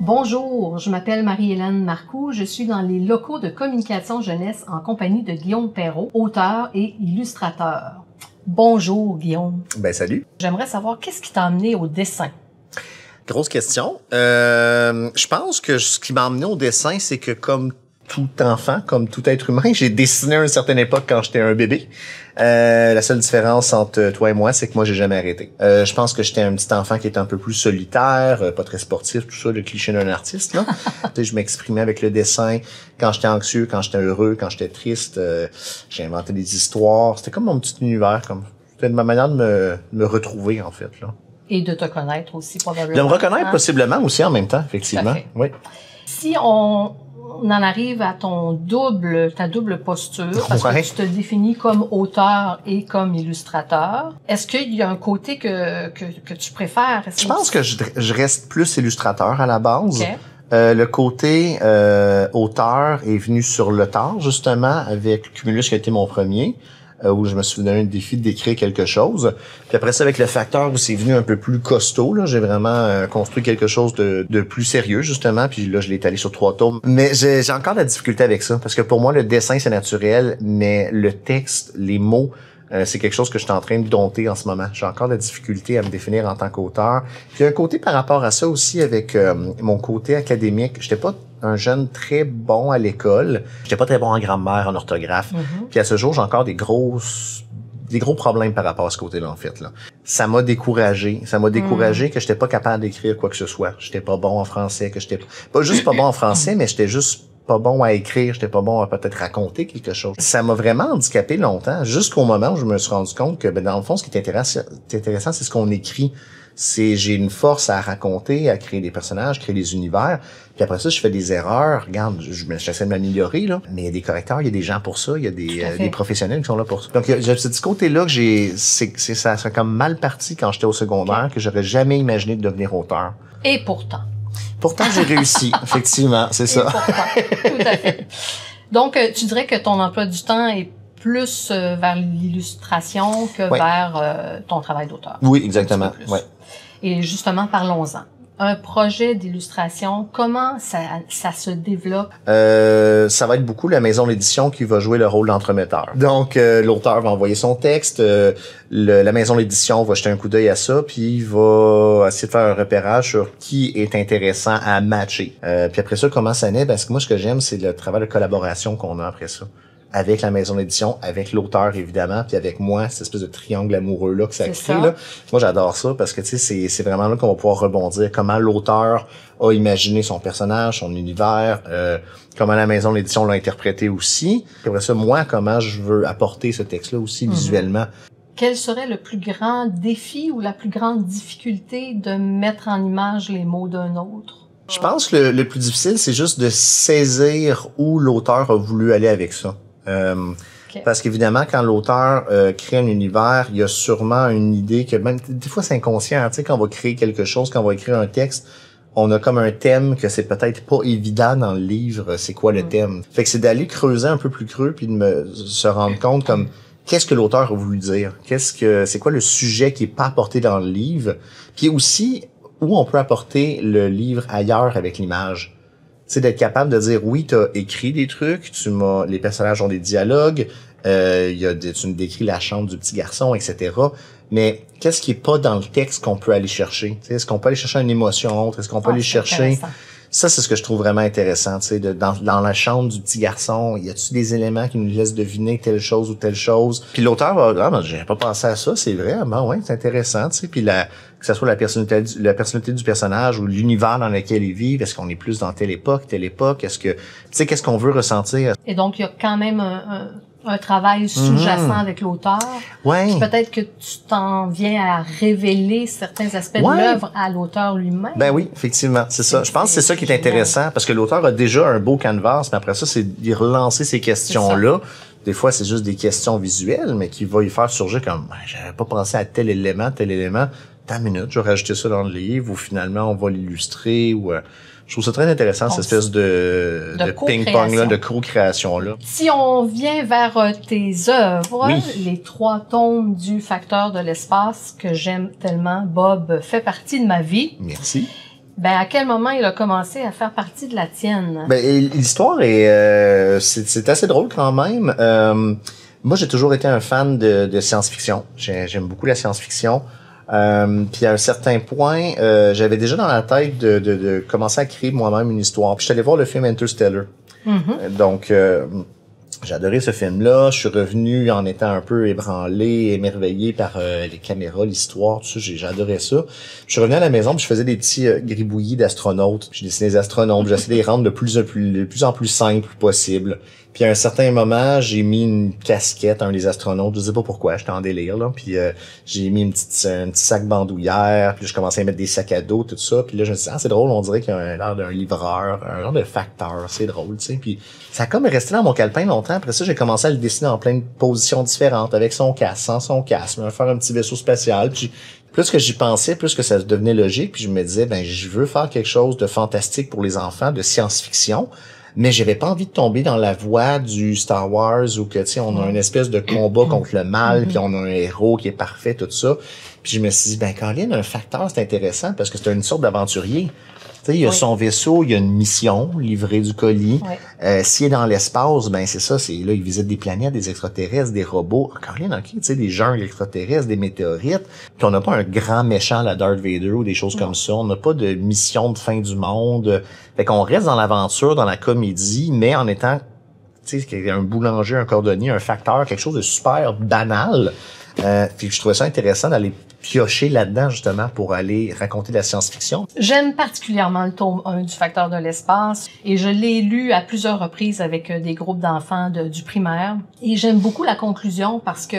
Bonjour, je m'appelle Marie-Hélène Marcoux. Je suis dans les locaux de Communication Jeunesse en compagnie de Guillaume Perrault, auteur et illustrateur. Bonjour, Guillaume. Salut. J'aimerais savoir qu'est-ce qui t'a amené au dessin? Grosse question. Je pense que ce qui m'a amené au dessin, c'est que comme tout enfant, comme tout être humain, j'ai dessiné à une certaine époque quand j'étais un bébé. La seule différence entre toi et moi, c'est que moi, j'ai jamais arrêté. Je pense que j'étais un petit enfant qui était un peu plus solitaire, pas très sportif, tout ça, le cliché d'un artiste, là. Je m'exprimais avec le dessin quand j'étais anxieux, quand j'étais heureux, quand j'étais triste. J'ai inventé des histoires. C'était comme mon petit univers, c'était ma manière de me retrouver, en fait, là. Et de te connaître aussi, probablement. De me reconnaître possiblement aussi en même temps, effectivement. Oui. Si on en arrive à ta double posture, parce que tu te définis comme auteur et comme illustrateur, est-ce qu'il y a un côté que tu préfères? Je pense que je reste plus illustrateur à la base. Okay. Le côté auteur est venu sur le tard, justement, avec Cumulus qui a été mon premier. Où je me suis donné le défi d'écrire quelque chose. Puis après ça, avec le facteur où c'est venu un peu plus costaud, là, j'ai vraiment construit quelque chose de plus sérieux, justement. Puis là, je l'ai étalé sur 3 tomes. Mais j'ai encore de la difficulté avec ça, parce que pour moi, le dessin, c'est naturel, mais le texte, les mots, c'est quelque chose que je suis en train de dompter en ce moment. J'ai encore de la difficulté à me définir en tant qu'auteur. Puis il y a un côté par rapport à ça aussi avec mon côté académique. J'étais pas un jeune très bon à l'école. J'étais pas très bon en grammaire, en orthographe. Mm-hmm. Puis à ce jour, j'ai encore des gros problèmes par rapport à ce côté-là, en fait, là. Ça m'a découragé. Ça m'a découragé que j'étais pas capable d'écrire quoi que ce soit. J'étais pas bon en français, que j'étais pas juste pas bon en français, mais j'étais juste pas bon à écrire, j'étais pas bon à peut-être raconter quelque chose. Ça m'a vraiment handicapé longtemps, jusqu'au moment où je me suis rendu compte que, dans le fond, ce qui est intéressant, c'est ce qu'on écrit. J'ai une force à raconter, à créer des personnages, créer des univers. Puis après ça, je fais des erreurs. Regarde, j'essaie de m'améliorer, là. Mais il y a des correcteurs, il y a des gens pour ça, il y a des professionnels qui sont là pour ça. Donc, j'ai ce petit côté-là que ça serait comme mal parti quand j'étais au secondaire, que j'aurais jamais imaginé de devenir auteur. Et pourtant. Pourtant, j'ai réussi, effectivement, c'est ça. Pourtant, tout à fait. Donc, tu dirais que ton emploi du temps est plus vers l'illustration que vers ton travail d'auteur. Oui, exactement. Ouais. Et justement, parlons-en. Un projet d'illustration, comment ça se développe? Ça va être beaucoup la maison d'édition qui va jouer le rôle d'entremetteur. Donc, l'auteur va envoyer son texte, la maison d'édition va jeter un coup d'œil à ça, puis il va essayer de faire un repérage sur qui est intéressant à matcher. Puis après ça, comment ça naît? Parce que moi, ce que j'aime, c'est le travail de collaboration qu'on a après ça. Avec la maison d'édition, avec l'auteur évidemment, puis avec moi, cette espèce de triangle amoureux là que ça crée là. Moi j'adore ça parce que tu sais c'est vraiment là qu'on va pouvoir rebondir comment l'auteur a imaginé son personnage, son univers, comment la maison d'édition l'a interprété aussi. Puis après ça, moi comment je veux apporter ce texte-là aussi visuellement. Quel serait le plus grand défi ou la plus grande difficulté de mettre en image les mots d'un autre? Je pense que le plus difficile, c'est juste de saisir où l'auteur a voulu aller avec ça. Parce qu'évidemment, quand l'auteur crée un univers, il y a sûrement une idée que même des fois c'est inconscient, tu sais, quand on va créer quelque chose, quand on va écrire un texte, on a comme un thème que c'est peut-être pas évident dans le livre, c'est quoi le thème. Fait que c'est d'aller creuser un peu plus creux puis de se rendre compte comme qu'est-ce que l'auteur a voulu dire, c'est quoi le sujet qui est pas apporté dans le livre, puis aussi où on peut apporter le livre ailleurs avec l'image. Tu sais, d'être capable de dire, oui, t'as écrit des trucs, les personnages ont des dialogues, tu me décris la chambre du petit garçon, etc. Mais qu'est-ce qui est pas dans le texte qu'on peut aller chercher? Tu sais, est-ce qu'on peut aller chercher une émotion autre? Est-ce qu'on peut aller chercher... Ça, c'est ce que je trouve vraiment intéressant, tu sais, dans la chambre du petit garçon, y a-tu des éléments qui nous laissent deviner telle chose ou telle chose? Puis l'auteur va, j'avais pas pensé à ça, c'est vrai, c'est intéressant, tu sais, puis que ça soit la personnalité du personnage ou l'univers dans lequel il vit, est-ce qu'on est plus dans telle époque, est-ce que, tu sais, qu'est-ce qu'on veut ressentir? Et donc, il y a quand même un travail sous-jacent avec l'auteur. Ouais. Puis peut-être que tu t'en viens à révéler certains aspects de l'œuvre à l'auteur lui-même. Ben oui, effectivement, c'est ça. Je pense que c'est ça qui est intéressant, parce que l'auteur a déjà un beau canevas, mais après ça, c'est d'y relancer ces questions-là. Des fois, c'est juste des questions visuelles, mais qui va y faire surgir comme, j'avais pas pensé à tel élément. T'as une minute, je vais rajouter ça dans le livre, ou finalement, on va l'illustrer, ou... Je trouve ça très intéressant, cette espèce de ping-pong là, de co-création là. Si on vient vers tes œuvres, les 3 tomes du Facteur de l'espace que j'aime tellement, Bob fait partie de ma vie. Merci. Ben, à quel moment il a commencé à faire partie de la tienne? Ben, l'histoire est, c'est assez drôle quand même. Moi, j'ai toujours été un fan de science-fiction. J'aime beaucoup la science-fiction. Puis à un certain point, j'avais déjà dans la tête de commencer à créer moi-même une histoire. Puis je suis allé voir le film Interstellar. Donc, j'ai adoré ce film-là. Je suis revenu en étant un peu ébranlé, émerveillé par les caméras, l'histoire, tout ça. J'ai adoré ça. Je suis revenu à la maison, puis je faisais des petits gribouillis d'astronautes. J'ai dessiné des astronautes, j'essayais de les rendre de plus en plus simples possible. Puis à un certain moment, j'ai mis une casquette à un des astronautes. Je sais pas pourquoi, j'étais en délire, là. Puis j'ai mis un petit sac bandoulière. Puis je commençais à mettre des sacs à dos, tout ça. Puis là, je me suis dit, c'est drôle, on dirait qu'il a l'air d'un livreur, un genre de facteur. C'est drôle, tu sais. Puis ça a comme resté dans mon calepin longtemps. Après ça, j'ai commencé à le dessiner en plein de positions différentes, avec son casque, sans son casque, faire un petit vaisseau spatial. Puis plus que j'y pensais, plus que ça devenait logique. Puis je me disais, ben je veux faire quelque chose de fantastique pour les enfants, de science-fiction. Mais j'avais pas envie de tomber dans la voie du Star Wars où que, tu sais, on a une espèce de combat contre le mal, puis on a un héros qui est parfait, tout ça. Puis je me suis dit, ben, Colin, un facteur, c'est intéressant parce que c'est une sorte d'aventurier. Tu sais, il y a son vaisseau, il y a une mission, livrer du colis. S'il est dans l'espace, ben, c'est ça, là, il visite des planètes, des extraterrestres, des robots. Colin, ok, tu sais, des jungles extraterrestres, des météorites. Puis on n'a pas un grand méchant, la Darth Vader ou des choses comme ça. On n'a pas de mission de fin du monde. Fait qu'on reste dans l'aventure, dans la comédie, mais en étant, tu sais, un boulanger, un cordonnier, un facteur, quelque chose de super banal. Puis je trouvais ça intéressant d'aller piocher là-dedans, justement, pour aller raconter la science-fiction. J'aime particulièrement le tome 1 du Facteur de l'espace et je l'ai lu à plusieurs reprises avec des groupes d'enfants du primaire. Et j'aime beaucoup la conclusion parce que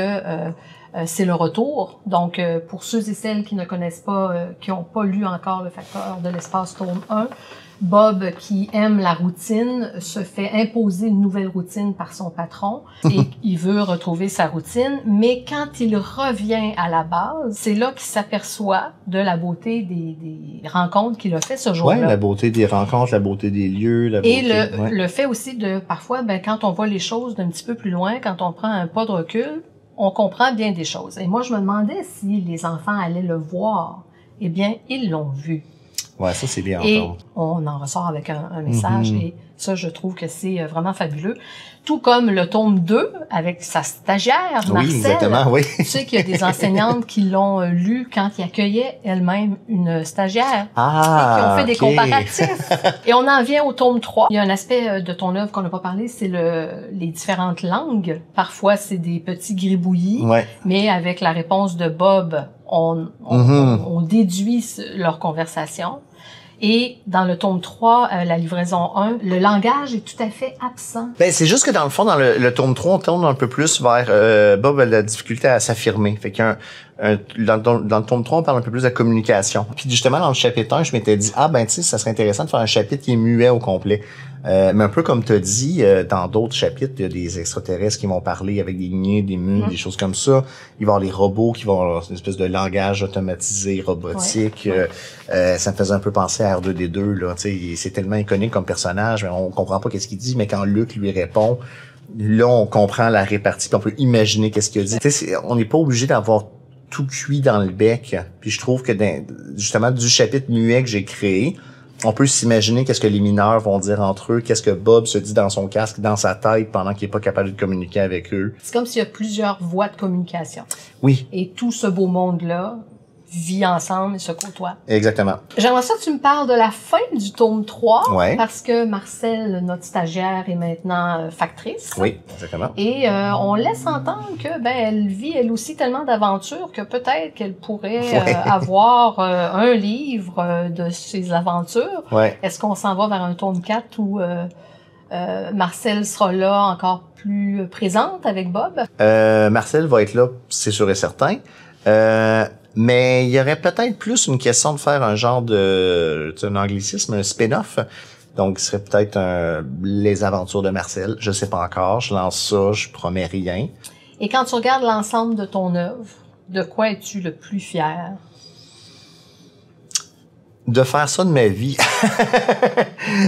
c'est le retour. Donc, pour ceux et celles qui ne connaissent pas, qui n'ont pas lu encore le Facteur de l'espace tome 1, Bob, qui aime la routine, se fait imposer une nouvelle routine par son patron et il veut retrouver sa routine. Mais quand il revient à la base, c'est là qu'il s'aperçoit de la beauté des rencontres qu'il a fait ce jour-là. Ouais, la beauté des rencontres, la beauté des lieux, la beauté... Et le fait aussi de, parfois, ben, quand on voit les choses d'un petit peu plus loin, quand on prend un pas de recul, on comprend bien des choses. Et moi, je me demandais si les enfants allaient le voir. Eh bien, ils l'ont vu. Ouais, ça, c'est bien. Et on en ressort avec un message et ça, je trouve que c'est vraiment fabuleux. Tout comme le tome 2 avec sa stagiaire, Marcel. Oui, exactement, oui. Tu sais qu'il y a des enseignantes qui l'ont lu quand ils accueillaient elles-mêmes une stagiaire. Ah, et qui ont fait des comparatifs. Et on en vient au tome 3. Il y a un aspect de ton œuvre qu'on n'a pas parlé, c'est les différentes langues. Parfois, c'est des petits gribouillis, mais avec la réponse de Bob, on déduit leur conversation. Et dans le tome 3, la livraison 1, le langage est tout à fait absent. Ben, c'est juste que dans le fond, dans le tome 3, on tourne un peu plus vers Bob a la difficulté à s'affirmer. Fait dans le tome 3, on parle un peu plus de la communication. Puis justement, dans le chapitre 1, je m'étais dit, ben tu sais, ça serait intéressant de faire un chapitre qui est muet au complet. Mais un peu comme tu as dit, dans d'autres chapitres, il y a des extraterrestres qui vont parler avec des lignées, des mules, des choses comme ça. Il va y avoir les robots qui vont avoir une espèce de langage automatisé, robotique. Ça me faisait un peu penser à R2D2, là. Tu sais, c'est tellement iconique comme personnage, mais on comprend pas qu'est-ce qu'il dit, mais quand Luke lui répond, là, on comprend la répartie, puis on peut imaginer qu'est-ce qu'il dit. Tu sais, on n'est pas obligé d'avoir tout cuit dans le bec. Puis je trouve que justement, du chapitre muet que j'ai créé, on peut s'imaginer qu'est-ce que les mineurs vont dire entre eux, qu'est-ce que Bob se dit dans son casque, dans sa tête, pendant qu'il est pas capable de communiquer avec eux. C'est comme s'il y a plusieurs voies de communication. Oui. Et tout ce beau monde-là vit ensemble et se côtoie. Exactement. J'aimerais ça que tu me parles de la fin du tome 3, parce que Marcel, notre stagiaire, est maintenant factrice. Oui, exactement. Et on laisse entendre que elle vit elle aussi tellement d'aventures que peut-être qu'elle pourrait avoir un livre de ses aventures. Est-ce qu'on s'en va vers un tome 4 où Marcel sera là encore plus présente avec Bob? Marcel va être là, c'est sûr et certain. Mais il y aurait peut-être plus une question de faire un genre un anglicisme, un spin-off. Donc, ce serait peut-être les aventures de Marcel. Je sais pas encore. Je lance ça, je promets rien. Et quand tu regardes l'ensemble de ton œuvre, de quoi es-tu le plus fier? De faire ça de ma vie.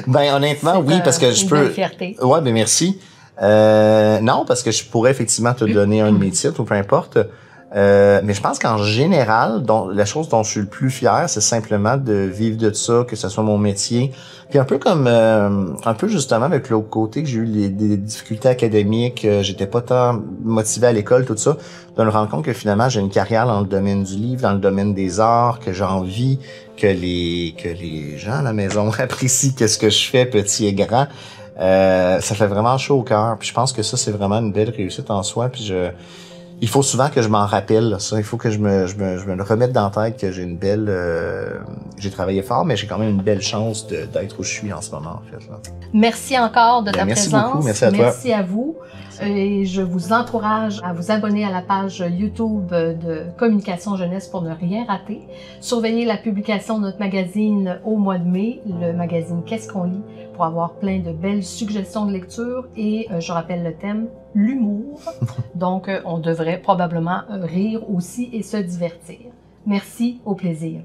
Ben, honnêtement, oui, parce que je peux... Une fierté. Ouais, ben merci. Non, parce que je pourrais effectivement te donner un de mes titres ou peu importe. Mais je pense qu'en général, la chose dont je suis le plus fier, c'est simplement de vivre de ça, que ce soit mon métier. Puis un peu justement avec l'autre côté que j'ai eu des difficultés académiques, j'étais pas tant motivé à l'école, tout ça, de me rendre compte que finalement j'ai une carrière dans le domaine du livre, dans le domaine des arts, que j'ai envie que les gens à la maison apprécient qu'est-ce que je fais, petit et grand. Ça fait vraiment chaud au cœur. Puis je pense que ça, c'est vraiment une belle réussite en soi. Puis il faut souvent que je m'en rappelle, là, ça. Il faut que je me le remette dans la tête que j'ai une belle... j'ai travaillé fort, mais j'ai quand même une belle chance d'être où je suis en ce moment, en fait. Là. Merci encore de ta merci présence. Beaucoup. Merci à toi. Merci à vous. Et je vous encourage à vous abonner à la page YouTube de Communication Jeunesse pour ne rien rater. Surveillez la publication de notre magazine au mois de mai, le magazine Qu'est-ce qu'on lit, pour avoir plein de belles suggestions de lecture. Et je rappelle le thème, l'humour. Donc, on devrait probablement rire aussi et se divertir. Merci, au plaisir.